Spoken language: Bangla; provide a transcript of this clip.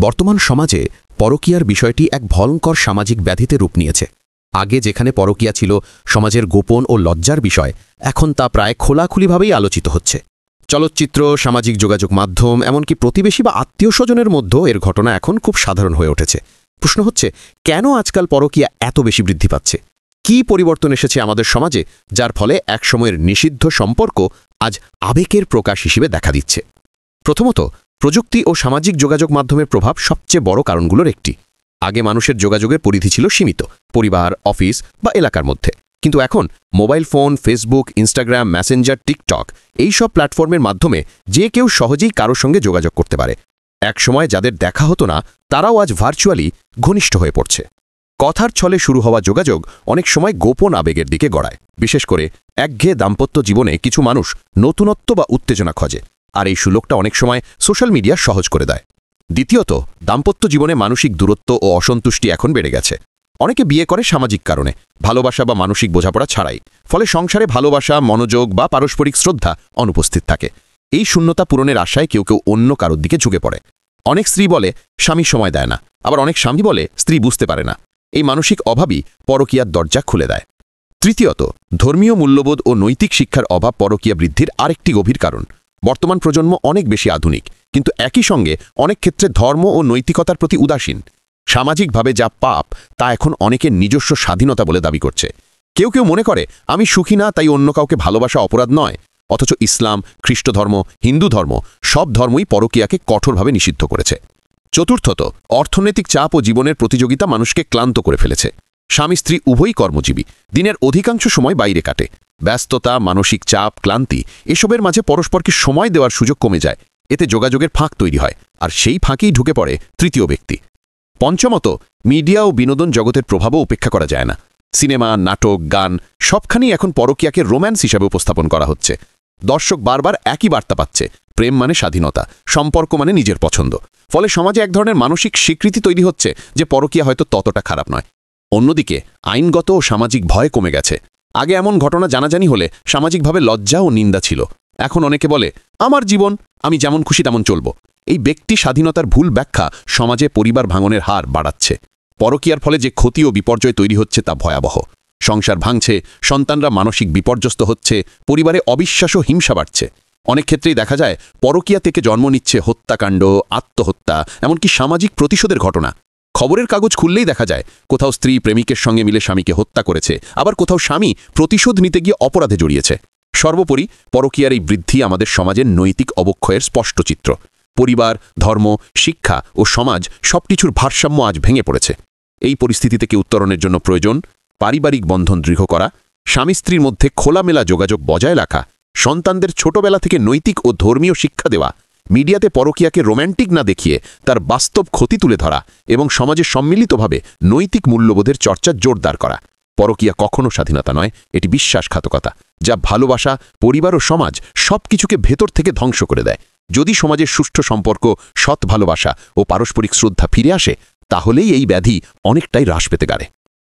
বর্তমান সমাজে পরকীয়ার বিষয়টি এক ভয়ঙ্কর সামাজিক ব্যাধিতে রূপ নিয়েছে। আগে যেখানে পরকীয়া ছিল সমাজের গোপন ও লজ্জার বিষয়, এখন তা প্রায় খোলাখুলিভাবেই আলোচিত হচ্ছে। চলচ্চিত্র, সামাজিক যোগাযোগ মাধ্যম, এমনকি প্রতিবেশী বা আত্মীয় স্বজনের মধ্যেও এর ঘটনা এখন খুব সাধারণ হয়ে উঠেছে। প্রশ্ন হচ্ছে, কেন আজকাল পরকীয়া এত বেশি বৃদ্ধি পাচ্ছে? কী পরিবর্তন এসেছে আমাদের সমাজে, যার ফলে একসময়ের নিষিদ্ধ সম্পর্ক আজ আবেগের প্রকাশ হিসেবে দেখা দিচ্ছে? প্রথমত, প্রযুক্তি ও সামাজিক যোগাযোগ মাধ্যমের প্রভাব সবচেয়ে বড় কারণগুলোর একটি। আগে মানুষের যোগাযোগের পরিধি ছিল সীমিত, পরিবার, অফিস বা এলাকার মধ্যে। কিন্তু এখন mobile phone, Facebook, Instagram, Messenger, TikTok এই সব প্ল্যাটফর্মের মাধ্যমে যে কেউ সহজেই কারোর সঙ্গে যোগাযোগ করতে পারে। একসময় যাদের দেখা হতো না, তারাও আজ ভার্চুয়ালি ঘনিষ্ঠ হয়ে পড়ছে। কথার ছলে শুরু হওয়া যোগাযোগ অনেক সময় গোপন আবেগের দিকে গড়ায়। বিশেষ করে একঘেয়ে দাম্পত্য জীবনে কিছু মানুষ নতুনত্ব বা উত্তেজনা খোঁজে, আর এই সুযোগটা অনেক সময় সোশ্যাল মিডিয়া সহজ করে দেয়। দ্বিতীয়ত, দাম্পত্য জীবনে মানসিক দূরত্ব ও অসন্তুষ্টি এখন বেড়ে গেছে। অনেকে বিয়ে করে সামাজিক কারণে, ভালোবাসা বা মানসিক বোঝাপড়া ছাড়াই। ফলে সংসারে ভালোবাসা, মনোযোগ বা পারস্পরিক শ্রদ্ধা অনুপস্থিত থাকে। এই শূন্যতা পূরণের আশায় কেউ কেউ অন্য কারোর দিকে ঝুঁকে পড়ে। অনেক স্ত্রী বলে স্বামী সময় দেয় না, আবার অনেক স্বামী বলে স্ত্রী বুঝতে পারে না। এই মানসিক অভাবই পরকীয়ার দরজা খুলে দেয়। তৃতীয়ত, ধর্মীয় মূল্যবোধ ও নৈতিক শিক্ষার অভাব পরকীয়া বৃদ্ধির আরেকটি গভীর কারণ। বর্তমান প্রজন্ম অনেক বেশি আধুনিক, কিন্তু একই সঙ্গে অনেক ক্ষেত্রে ধর্ম ও নৈতিকতার প্রতি উদাসীন। সামাজিক ভাবে যা পাপ, তা এখন অনেকের নিজস্ব স্বাধীনতা বলে দাবি করছে। কেউ কেউ মনে করে আমি সুখী না, তাই অন্য কাউকে ভালোবাসা অপরাধ নয়। অথচ ইসলাম, খ্রিস্ট ধর্ম, হিন্দু ধর্ম সব ধর্মই পরকীয়াকে কঠোরভাবে নিষিদ্ধ করেছে। চতুর্থত, অর্থনৈতিক চাপ ও জীবনের প্রতিযোগিতা মানুষকে ক্লান্ত করে ফেলেছে। স্বামী স্ত্রী উভয়ই কর্মজীবী, দিনের অধিকাংশ সময় বাইরে কাটে। ব্যস্ততা, মানসিক চাপ, ক্লান্তি এসবের মাঝে পরস্পরকে সময় দেওয়ার সুযোগ কমে যায়। এতে যোগাযোগের ফাঁক তৈরি হয়, আর সেই ফাঁকেই ঢুকে পড়ে তৃতীয় ব্যক্তি। পঞ্চমত, মিডিয়া ও বিনোদন জগতের প্রভাবও উপেক্ষা করা যায় না। সিনেমা, নাটক, গান সবখানেই এখন পরকীয়াকে রোম্যান্স হিসাবে উপস্থাপন করা হচ্ছে। দর্শক বারবার একই বার্তা পাচ্ছে, প্রেম মানে স্বাধীনতা, সম্পর্ক মানে নিজের পছন্দ। ফলে সমাজে এক ধরনের মানসিক স্বীকৃতি তৈরি হচ্ছে যে পরকীয়া হয়তো ততটা খারাপ নয়। অন্যদিকে আইনগত ও সামাজিক ভয় কমে গেছে। আগে এমন ঘটনা জানাজানি হলে সামাজিকভাবে লজ্জা ও নিন্দা ছিল। এখন অনেকে বলে আমার জীবন, আমি যেমন খুশি তেমন চলব। এই ব্যক্তি স্বাধীনতার ভুল ব্যাখ্যা সমাজে পরিবার ভাঙনের হার বাড়াচ্ছে। পরকীয়ার ফলে যে ক্ষতি ও বিপর্যয় তৈরি হচ্ছে তা ভয়াবহ। সংসার ভাঙছে, সন্তানরা মানসিক বিপর্যস্ত হচ্ছে, পরিবারে অবিশ্বাস ও হিংসা বাড়ছে। অনেক ক্ষেত্রেই দেখা যায় পরকীয়া থেকে জন্ম নিচ্ছে হত্যাকাণ্ড, আত্মহত্যা, এমনকি সামাজিক প্রতিশোধের ঘটনা। খবরের কাগজ খুললেই দেখা যায় কোথাও স্ত্রী প্রেমিকের সঙ্গে মিলে স্বামীকে হত্যা করেছে, আবার কোথাও স্বামী প্রতিশোধ নিতে গিয়ে অপরাধে জড়িয়েছে। সর্বোপরি পরকীয়ার এই বৃদ্ধি আমাদের সমাজের নৈতিক অবক্ষয়ের স্পষ্ট চিত্র। পরিবার, ধর্ম, শিক্ষা ও সমাজ সবকিছুর ভারসাম্য আজ ভেঙে পড়েছে। এই পরিস্থিতি থেকে উত্তরণের জন্য প্রয়োজন পারিবারিক বন্ধন দৃঢ় করা, স্বামী স্ত্রীর মধ্যে খোলামেলা যোগাযোগ বজায় রাখা, সন্তানদের ছোটবেলা থেকে নৈতিক ও ধর্মীয় শিক্ষা দেওয়া, মিডিয়াতে পরকীয়াকে রোম্যান্টিক না দেখিয়ে তার বাস্তব ক্ষতি তুলে ধরা এবং সমাজে সম্মিলিতভাবে নৈতিক মূল্যবোধের চর্চা জোরদার করা। পরকীয়া কখনো স্বাধীনতা নয়, এটি বিশ্বাসঘাতকতা, যা ভালোবাসা, পরিবার ও সমাজ সবকিছুকে ভেতর থেকে ধ্বংস করে দেয়। যদি সমাজের সুষ্ঠু সম্পর্ক, সৎ ভালোবাসা ও পারস্পরিক শ্রদ্ধা ফিরে আসে, তাহলেই এই ব্যাধি অনেকটাই হ্রাস পেতে পারে।